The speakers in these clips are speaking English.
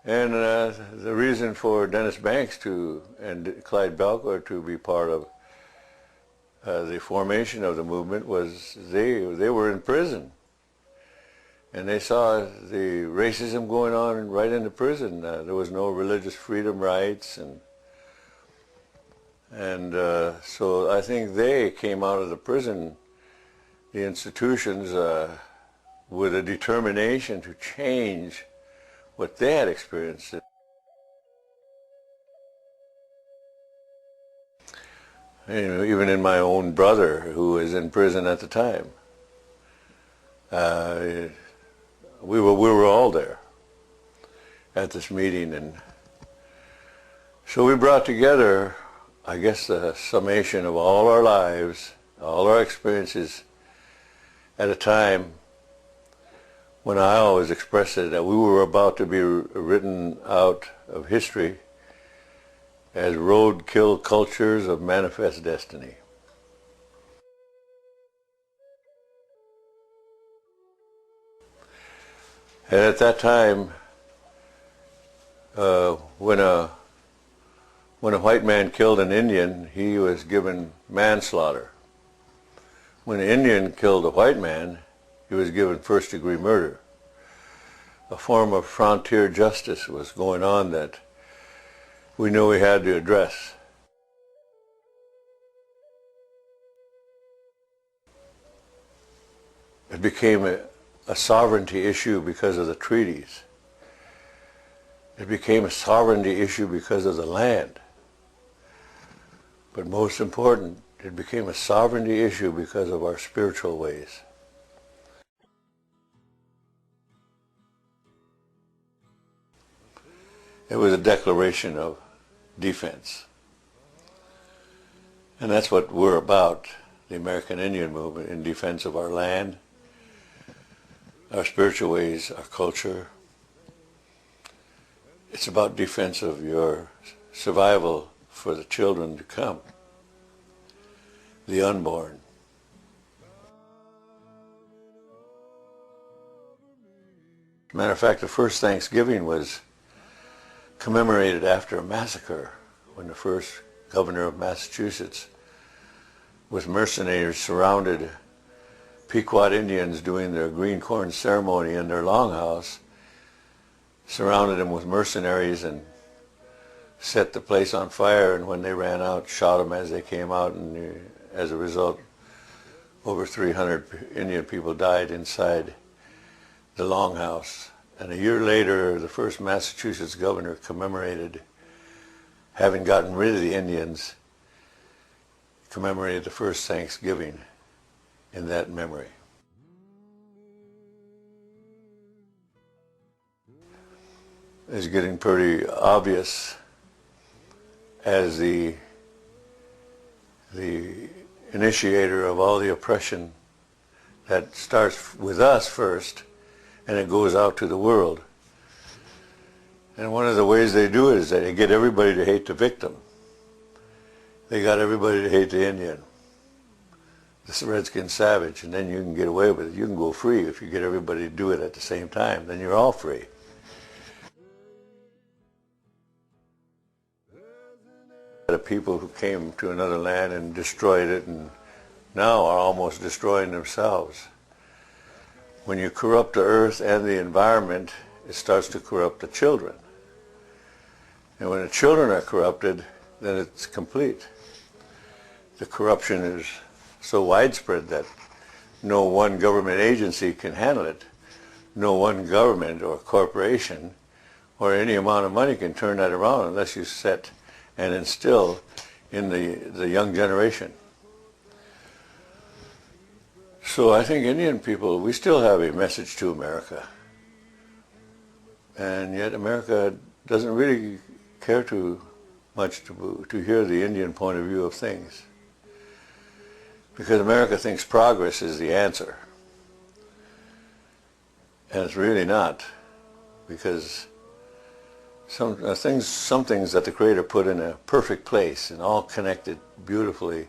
And the reason for Dennis Banks and Clyde Balcour to be part of the formation of the movement was they were in prison. And they saw the racism going on right in the prison. There was no religious freedom rights, and so I think they came out of the prison, the institutions, with a determination to change what they had experienced. You know, even in my own brother, who was in prison at the time. We were all there at this meeting, and so we brought together, I guess, the summation of all our lives, all our experiences at a time when I always expressed it that we were about to be written out of history as roadkill cultures of manifest destiny. And at that time, when a white man killed an Indian, he was given manslaughter. When an Indian killed a white man, he was given first-degree murder. A form of frontier justice was going on that we knew we had to address. It became a sovereignty issue because of the treaties. It became a sovereignty issue because of the land. But most important, it became a sovereignty issue because of our spiritual ways. It was a declaration of defense. And that's what we're about, the American Indian movement, in defense of our land, our spiritual ways, our culture. It's about defense of your survival for the children to come, the unborn. Matter of fact, the first Thanksgiving was commemorated after a massacre when the first governor of Massachusetts, with mercenaries, surrounded Pequot Indians doing their green corn ceremony in their longhouse, surrounded them with mercenaries and set the place on fire, and when they ran out, shot them as they came out, and as a result, over 300 Indian people died inside the longhouse. And a year later, the first Massachusetts governor commemorated, having gotten rid of the Indians, commemorated the first Thanksgiving in that memory. It's getting pretty obvious as the initiator of all the oppression that starts with us first and it goes out to the world. And one of the ways they do it is that they get everybody to hate the victim. They got everybody to hate the Indian, the redskin savage, and then you can get away with it. You can go free if you get everybody to do it at the same time. Then you're all free. The people who came to another land and destroyed it and now are almost destroying themselves. When you corrupt the earth and the environment, it starts to corrupt the children. And when the children are corrupted, then it's complete. The corruption is so widespread that no one government agency can handle it. No one government or corporation or any amount of money can turn that around unless you set and instill in the young generation. So I think Indian people, we still have a message to America. And yet America doesn't really care too much to hear the Indian point of view of things. Because America thinks progress is the answer. And it's really not. Because some things that the Creator put in a perfect place and all connected beautifully,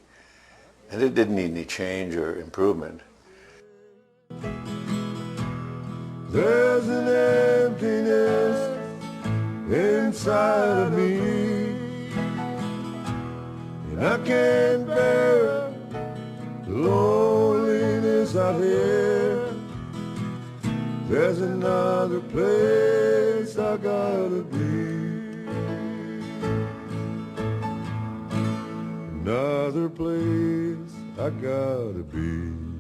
and it didn't need any change or improvement. There's an emptiness inside of me, and I can't bear the loneliness out here. There's another place I gotta be, another place I gotta be.